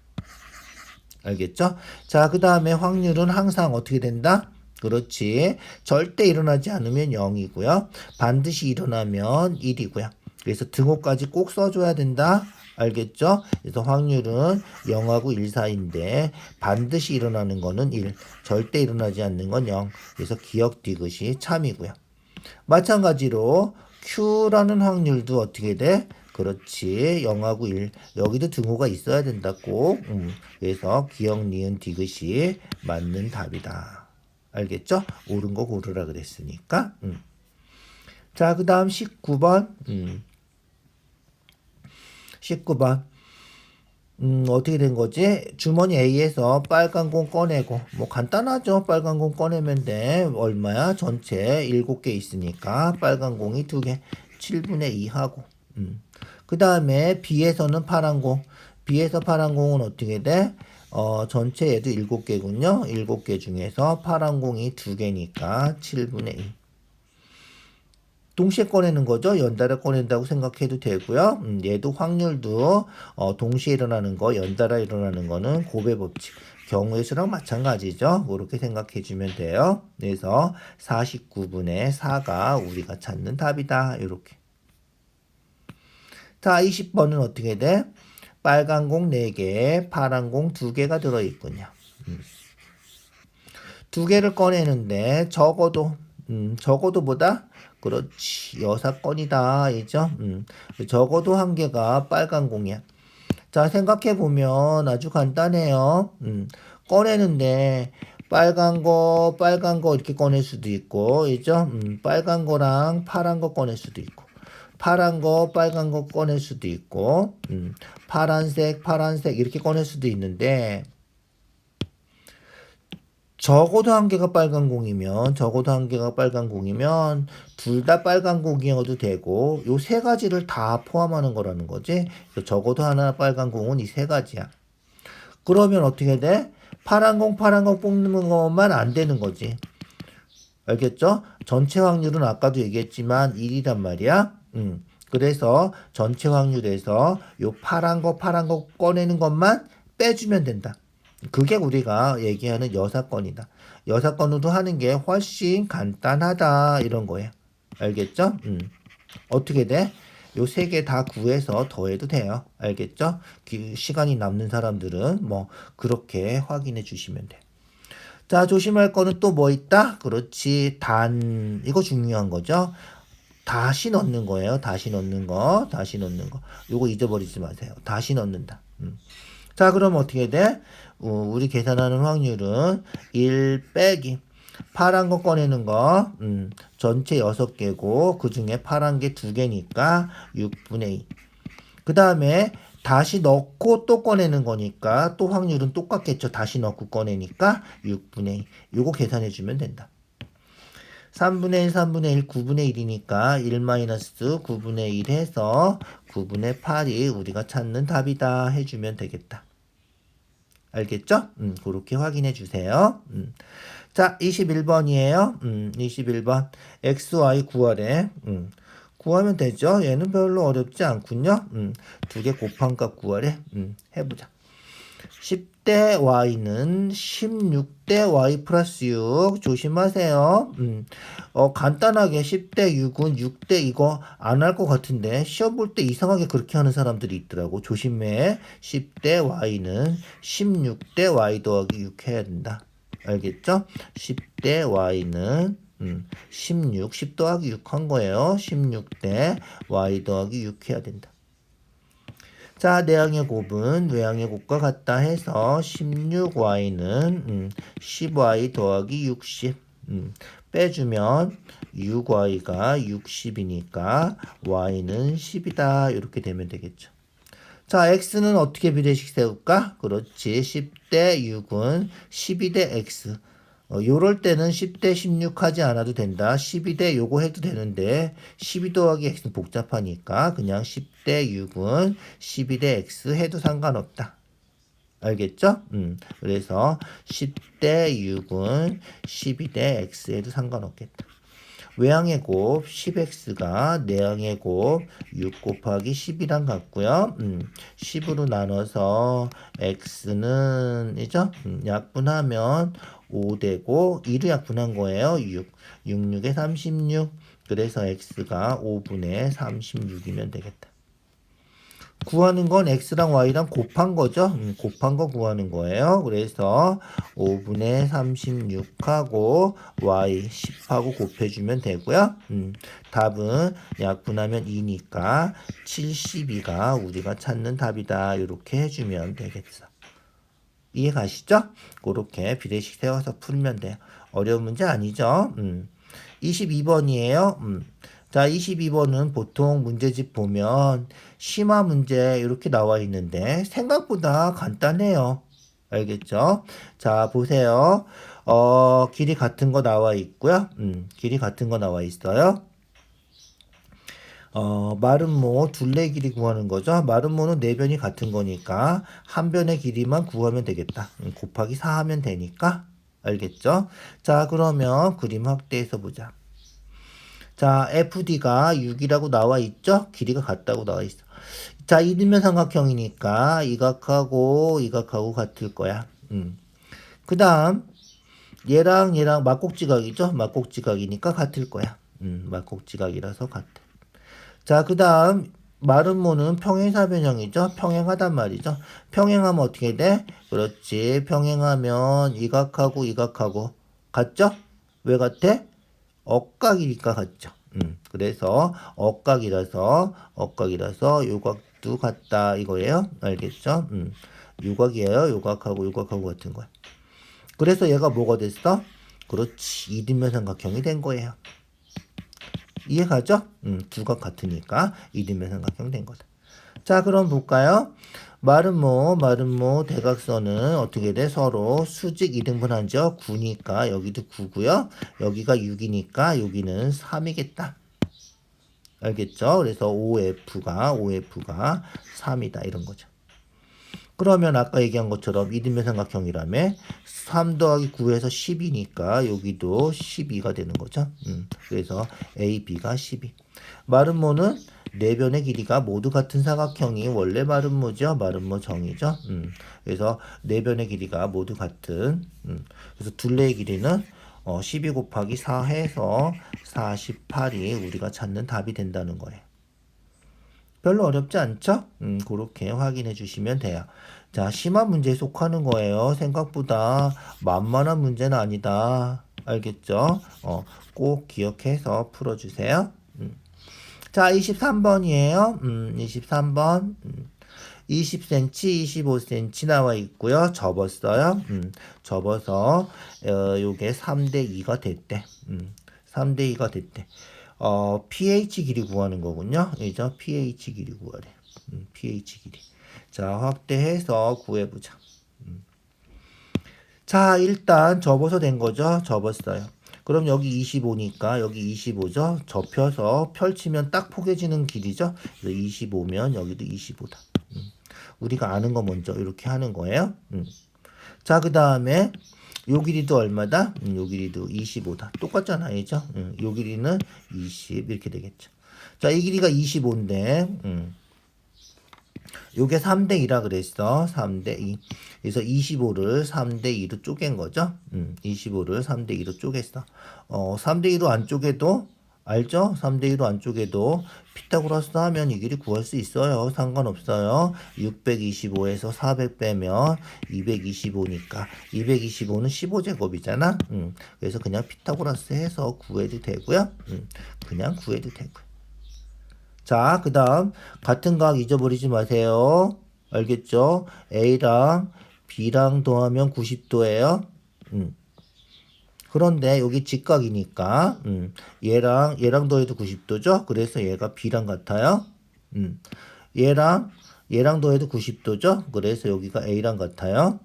알겠죠? 자, 그 다음에 확률은 항상 어떻게 된다? 그렇지. 절대 일어나지 않으면 0이고요. 반드시 일어나면 1이고요. 그래서 등호까지 꼭 써줘야 된다. 알겠죠? 그래서 확률은 0하고 1 사이인데 반드시 일어나는 거는 1. 절대 일어나지 않는 건 0. 그래서 기억 디귿이 참이고요. 마찬가지로 Q라는 확률도 어떻게 돼? 그렇지. 0하고 1. 여기도 등호가 있어야 된다, 꼭. 그래서 기역, 니은, 디귿이 맞는 답이다. 알겠죠? 옳은 거 고르라 그랬으니까. 자, 그 다음 19번. 19번. 어떻게 된 거지? 주머니 A에서 빨간 공 꺼내고, 뭐 간단하죠? 빨간 공 꺼내면 돼. 얼마야? 전체 7개 있으니까 빨간 공이 2개, 7분의 2 하고. 그 다음에 B에서는 파란 공. B에서 파란 공은 어떻게 돼? 전체 얘도 7개군요. 7개 중에서 파란 공이 2개니까 7분의 2. 동시에 꺼내는 거죠. 연달아 꺼낸다고 생각해도 되고요. 얘도 확률도 동시에 일어나는 거, 연달아 일어나는 거는 곱의 법칙. 경우의 수랑 마찬가지죠. 그렇게 생각해 주면 돼요. 그래서 49분의 4가 우리가 찾는 답이다. 이렇게. 자, 20번은 어떻게 돼? 빨간 공 4개, 파란 공 2개가 들어있군요. 2개를 꺼내는데 적어도 보다 그렇지 6건이다 이죠. 적어도 1개가 빨간 공이야. 자, 생각해보면 아주 간단해요. 꺼내는데 빨간 거 이렇게 꺼낼 수도 있고 이죠. 빨간 거랑 파란 거 꺼낼 수도 있고 파란 거 빨간 거 꺼낼 수도 있고 파란색 이렇게 꺼낼 수도 있는데 적어도 1개가 빨간 공이면 둘 다 빨간 공이어도 되고 요 세 가지를 다 포함하는 거라는 거지. 적어도 하나 빨간 공은 이 세 가지야. 그러면 어떻게 돼? 파란 공 뽑는 것만 안 되는 거지. 알겠죠? 전체 확률은 아까도 얘기했지만 1이란 말이야. 그래서 전체 확률에서 요 파란 거 꺼내는 것만 빼주면 된다. 그게 우리가 얘기하는 여사건이다. 여사건으로 하는 게 훨씬 간단하다 이런 거예요. 알겠죠? 어떻게 돼? 요 세 개 다 구해서 더해도 돼요. 알겠죠? 시간이 남는 사람들은 뭐 그렇게 확인해 주시면 돼. 자, 조심할 거는 또 뭐 있다? 그렇지. 이거 중요한 거죠. 다시 넣는 거예요. 다시 넣는 거. 요거 잊어버리지 마세요. 다시 넣는다. 자, 그럼 어떻게 돼? 우리 계산하는 확률은 1 빼기 파란 거 꺼내는 거 전체 6개고 그 중에 파란 게 2개니까 6분의 2. 그 다음에 다시 넣고 또 꺼내는 거니까 또 확률은 똑같겠죠. 다시 넣고 꺼내니까 6분의 2. 요거 계산해 주면 된다. 3분의 1, 9분의 1이니까 1-9분의 1 해서 9분의 8이 우리가 찾는 답이다 해주면 되겠다. 알겠죠? 그렇게 확인해 주세요. 자, 21번이에요. 21번. XY 구하래. 구하면 되죠? 얘는 별로 어렵지 않군요. 2개 곱한 값 구하래. 해보자. 10대 Y는 16대 Y 플러스 6. 조심하세요. 간단하게 10대 6은 6대 이거 안 할 것 같은데 시험 볼 때 이상하게 그렇게 하는 사람들이 있더라고. 조심해. 10대 Y는 16대 Y 더하기 6 해야 된다. 알겠죠? 10대 Y는 10 더하기 6 한 거예요. 16대 Y 더하기 6 해야 된다. 자, 내항의 곱은 외항의 곱과 같다 해서 16y는 10y 더하기 60 빼주면 6y가 60이니까 y는 10이다. 이렇게 되면 되겠죠. 자, x는 어떻게 비례식 세울까? 그렇지. 10대 6은 12대 x. 요럴 때는 10대 16 하지 않아도 된다. 12대 요거 해도 되는데 12 더하기 x는 복잡하니까 그냥 10대 6은 12대 x 해도 상관없다. 알겠죠? 그래서 10대 6은 12대 x 해도 상관없겠다. 외항의 곱 10x가 내항의 곱 6 곱하기 10이랑 같고요. 10으로 나눠서 x는 이죠? 약분하면 5되고 2로 약분한 거예요. 6. 6에 36. 그래서 x가 5분의 36이면 되겠다. 구하는 건 x랑 y랑 곱한 거죠. 곱한 거 구하는 거예요. 그래서 5분의 36하고 y 10하고 곱해주면 되고요. 답은 약분하면 2니까 72가 우리가 찾는 답이다. 이렇게 해주면 되겠어. 이해 가시죠? 그렇게 비례식 세워서 풀면 돼요. 어려운 문제 아니죠? 22번이에요. 자, 22번은 보통 문제집 보면 심화 문제 이렇게 나와 있는데 생각보다 간단해요. 알겠죠? 자, 보세요. 길이 같은 거 나와 있고요. 길이 같은 거 나와 있어요. 마름모 둘레 길이 구하는 거죠. 마름모는 네 변이 같은 거니까 한 변의 길이만 구하면 되겠다. 곱하기 4 하면 되니까. 알겠죠? 자, 그러면 그림 확대해서 보자. 자, FD가 6이라고 나와 있죠? 길이가 같다고 나와 있어. 자, 이등변 삼각형이니까 이 각하고 같을 거야. 그 다음 얘랑 막곡지각이죠? 막곡지각이니까 같을 거야. 막곡지각이라서 같아. 자, 그 다음 마름모는 평행사변형이죠? 평행하단 말이죠. 평행하면 어떻게 돼? 그렇지. 평행하면 이 각하고 같죠? 왜 같아? 억각이니까 같죠. 그래서 억각이라서 요각도 같다 이거예요. 알겠죠? 요각이에요. 요각하고 같은 거야. 그래서 얘가 뭐가 됐어? 그렇지. 이등변 삼각형이 된 거예요. 이해가죠? 두각 같으니까 이등변 삼각형 된 거다. 자, 그럼 볼까요? 마름모 대각선은 어떻게 돼? 서로 수직 이등분하죠? 9니까 여기도 9고요. 여기가 6이니까 여기는 3이겠다. 알겠죠? 그래서 OF가 3이다 이런 거죠. 그러면 아까 얘기한 것처럼 이등변 삼각형이라며 3 더하기 9에서 10이니까 여기도 12가 되는 거죠. 그래서 A, B가 12. 마름모는 네 변의 길이가 모두 같은 사각형이 원래 마름모죠. 마름모 정이죠. 그래서 네 변의 길이가 모두 같은. 그래서 둘레의 길이는 12 곱하기 4 해서 48이 우리가 찾는 답이 된다는 거예요. 별로 어렵지 않죠? 그렇게 확인해 주시면 돼요. 자, 심화 문제에 속하는 거예요. 생각보다 만만한 문제는 아니다. 알겠죠? 꼭 기억해서 풀어주세요. 자, 23번이에요. 23번. 20cm, 25cm 나와 있고요. 접었어요. 접어서 요게 3대 2가 됐대. 3대 2가 됐대. pH 길이 구하는 거군요. 이죠? pH 길이 구하래. pH 길이. 자, 확대해서 구해보자. 자, 일단 접어서 된 거죠. 접었어요. 그럼 여기 25니까 여기 25죠. 접혀서 펼치면 딱 포개지는 길이죠. 그래서 25면 여기도 25다. 우리가 아는 거 먼저 이렇게 하는 거예요. 자, 그 다음에 요 길이도 얼마다? 요 길이도 25다. 똑같잖아, 이죠? 요 길이는 20 이렇게 되겠죠. 자, 이 길이가 25인데 요게 3대 2라 그랬어. 3대 2. 그래서 25를 3대 2로 쪼갠 거죠. 25를 3대 2로 쪼갰어. 3대 2로 안 쪼개도 알죠? 3대 2로 안 쪼개도 피타고라스 하면 이 길이 구할 수 있어요. 상관없어요. 625에서 400 빼면 225니까 225는 15제곱이잖아. 그래서 그냥 피타고라스 해서 구해도 되고요. 그냥 구해도 되고요. 자, 그 다음 같은 각 잊어버리지 마세요. 알겠죠? A랑 B랑 더하면 90도예요. 그런데 여기 직각이니까 얘랑 더해도 90도죠. 그래서 얘가 B랑 같아요. 얘랑 더해도 90도죠. 그래서 여기가 A랑 같아요.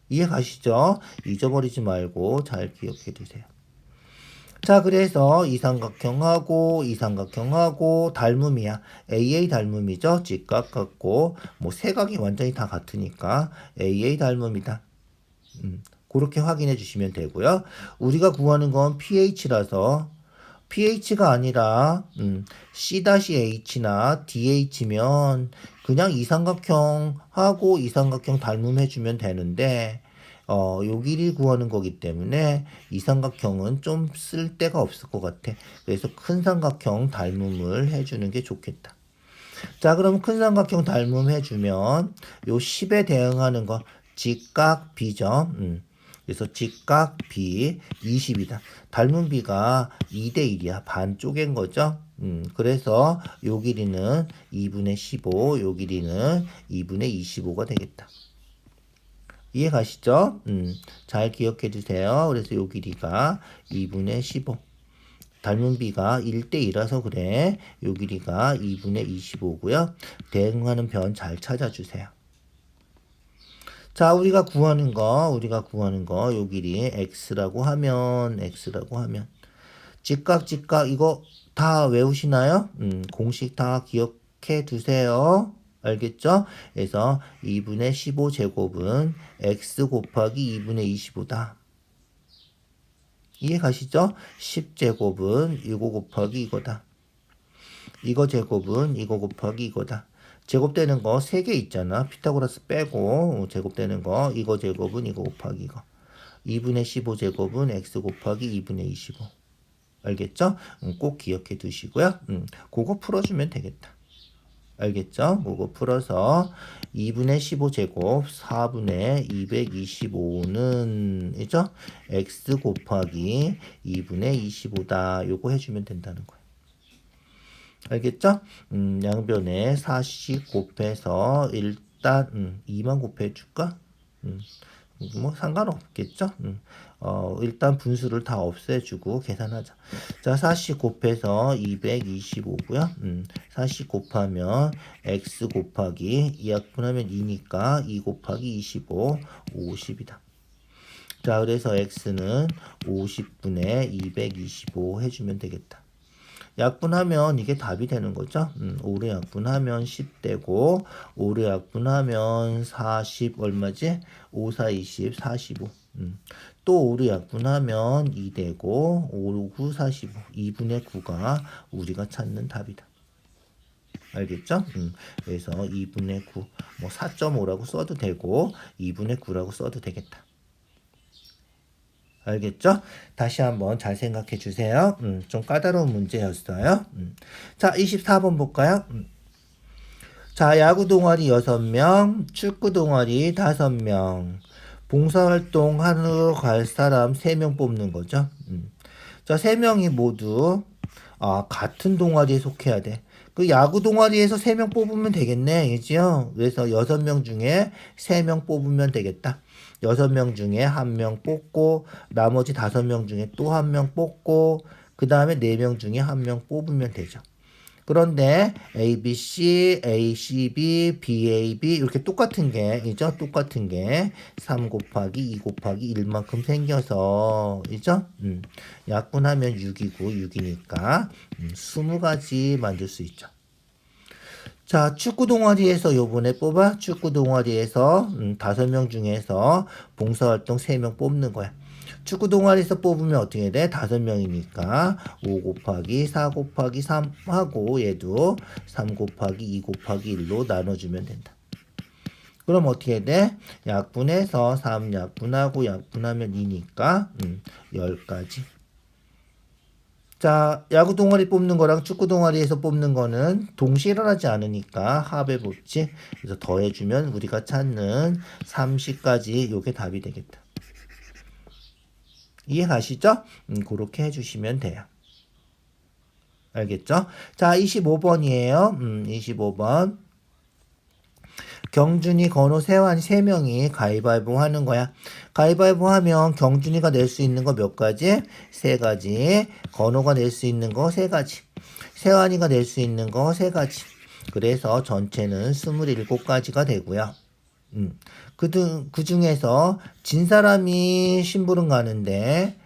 이해 가시죠? 잊어버리지 말고 잘 기억해 두세요. 자, 그래서 이 삼각형하고 닮음이야. AA 닮음이죠. 직각 같고 뭐 세각이 완전히 다 같으니까 AA 닮음이다. 그렇게 확인해 주시면 되고요. 우리가 구하는 건 pH라서 pH가 아니라 C-H나 DH면 그냥 이 삼각형하고 이 삼각형 닮음해 주면 되는데 요 길이 구하는 거기 때문에 이 삼각형은 좀 쓸 데가 없을 것 같아. 그래서 큰 삼각형 닮음을 해주는 게 좋겠다. 자, 그럼 큰 삼각형 닮음 해주면 요 10에 대응하는 거 직각 B죠. 그래서 직각 B 20이다. 닮은 B가 2대 1이야. 반 쪼갠 거죠. 그래서 요 길이는 2분의 15, 요 길이는 2분의 25가 되겠다. 이해 가시죠? 잘 기억해 주세요. 그래서 요 길이가 2분의 15. 닮은 B가 1대2라서 그래. 요 길이가 2분의 25고요. 대응하는 변 잘 찾아주세요. 자, 우리가 구하는 거, 요 길이 x라고 하면, 직각, 이거 다 외우시나요? 공식 다 기억해 두세요. 알겠죠? 그래서 2분의 15제곱은 x 곱하기 2분의 25다. 이해 가시죠? 10제곱은 이거 곱하기 이거다. 이거 제곱은 이거 곱하기 이거다. 제곱되는 거 3개 있잖아. 피타고라스 빼고 제곱되는 거 이거 제곱은 이거 곱하기 이거. 2분의 15제곱은 x 곱하기 2분의 25. 알겠죠? 꼭 기억해 두시고요. 그거 풀어주면 되겠다. 알겠죠? 그거 풀어서 2분의 15제곱 4분의 225는 이죠? x 곱하기 2분의 25다. 요거 해주면 된다는 거예요. 알겠죠? 양변에 40 곱해서 일단 2만 곱해줄까? 뭐 상관없겠죠? 일단 분수를 다 없애주고 계산하자. 자, 40 곱해서 225고요. 40 곱하면 x 곱하기 2약분하면 2니까 2 곱하기 25, 50이다. 자, 그래서 x는 50분의 225 해주면 되겠다. 약분하면 이게 답이 되는 거죠. 5로 약분하면 10되고 5로 약분하면 40 얼마지? 5, 4, 20, 45. 또 5로 약분하면 2되고 5, 9, 45. 2분의 9가 우리가 찾는 답이다. 알겠죠? 그래서 2분의 9, 뭐 4.5라고 써도 되고 2분의 9라고 써도 되겠다. 알겠죠? 다시 한번 잘 생각해 주세요. 좀 까다로운 문제였어요. 자, 24번 볼까요? 자, 야구 동아리 6명, 축구 동아리 5명, 봉사활동 하러 갈 사람 3명 뽑는 거죠. 자, 3명이 모두 같은 동아리에 속해야 돼. 그 야구 동아리에서 3명 뽑으면 되겠네. 그죠? 그래서 6명 중에 3명 뽑으면 되겠다. 6명 중에 1명 뽑고 나머지 5명 중에 또 1명 뽑고 그 다음에 4명 중에 1명 뽑으면 되죠. 그런데 ABC, ACB, BAB 이렇게 똑같은 게 이죠? 똑같은 게 3 곱하기 2 곱하기 1만큼 생겨서 이죠? 약분하면 6이고 6이니까 20가지 만들 수 있죠. 자, 축구 동아리에서 요번에 뽑아. 축구 동아리에서 5명 중에서 봉사활동 3명 뽑는 거야. 축구 동아리에서 뽑으면 어떻게 돼? 5명이니까 5 곱하기 4 곱하기 3 하고 얘도 3 곱하기 2 곱하기 1로 나눠주면 된다. 그럼 어떻게 돼? 약분해서 3 약분하고 약분하면 2니까 10가지. 자, 야구 동아리 뽑는 거랑 축구 동아리에서 뽑는 거는 동시에 일어나지 않으니까 합의 법칙. 그래서 더해주면 우리가 찾는 30까지 요게 답이 되겠다. 이해 가시죠? 그렇게 해주시면 돼요. 알겠죠? 자, 25번이에요. 25번. 경준이, 건우, 세환이 3명이 가위바위보 하는 거야. 가위바위보 하면 경준이가 낼 수 있는 거 몇 가지? 3가지. 건우가 낼 수 있는 거 3가지. 세환이가 낼 수 있는 거 3가지. 그래서 전체는 27가지가 되고요. 그 중에서 진 사람이 심부름 가는데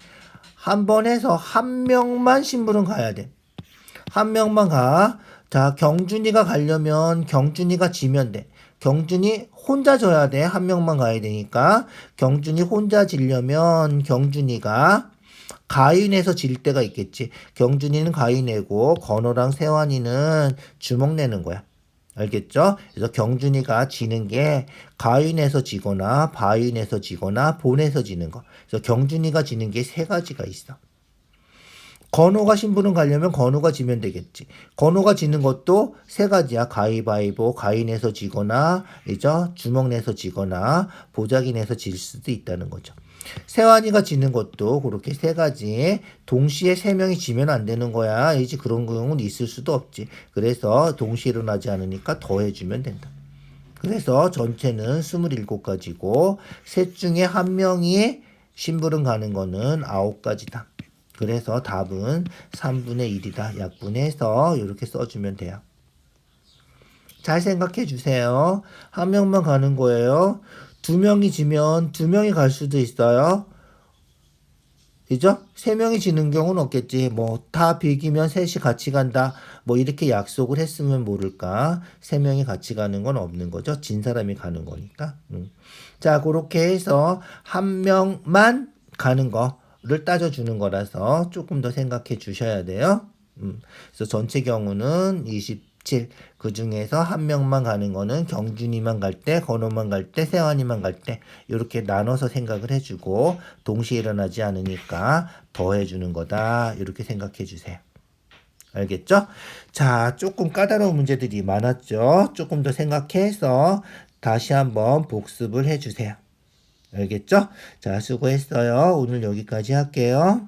한 번 해서 한 명만 심부름 가야 돼. 한 명만 가. 자, 경준이가 가려면 경준이가 지면 돼. 경준이 혼자 져야 돼. 한 명만 가야 되니까. 경준이 혼자 지려면 경준이가 가위 내서 질 때가 있겠지. 경준이는 가위 내고 건호랑 세환이는 주먹 내는 거야. 알겠죠? 그래서 경준이가 지는 게 가위 내서 지거나 바위 내서 지거나 본에서 지는 거. 그래서 경준이가 지는 게 3가지가 있어. 건호가 심부름 가려면 건호가 지면 되겠지. 건호가 지는 것도 세 가지야. 가위바위보, 가위 내서 지거나, 이죠? 주먹 내서 지거나, 보자기 내서 질 수도 있다는 거죠. 세환이가 지는 것도 그렇게 세 가지. 동시에 세 명이 지면 안 되는 거야. 이제 그런 경우는 있을 수도 없지. 그래서 동시에 일어나지 않으니까 더해주면 된다. 그래서 전체는 27가지고 셋 중에 한 명이 심부름 가는 거는 9가지다. 그래서 답은 3분의 1이다. 약분해서 이렇게 써주면 돼요. 잘 생각해 주세요. 한 명만 가는 거예요. 두 명이 지면 두 명이 갈 수도 있어요. 그죠? 세 명이 지는 경우는 없겠지. 뭐 다 비기면 셋이 같이 간다. 뭐 이렇게 약속을 했으면 모를까. 세 명이 같이 가는 건 없는 거죠. 진 사람이 가는 거니까. 자, 그렇게 해서 한 명만 가는 거를 따져주는 거라서 조금 더 생각해 주셔야 돼요. 그래서 전체 경우는 27. 그 중에서 한 명만 가는 거는 경준이만 갈 때, 건호만 갈 때, 세환이만 갈 때 이렇게 나눠서 생각을 해주고 동시에 일어나지 않으니까 더해주는 거다. 이렇게 생각해 주세요. 알겠죠? 자, 조금 까다로운 문제들이 많았죠? 조금 더 생각해서 다시 한번 복습을 해주세요. 알겠죠? 자, 수고했어요. 오늘 여기까지 할게요.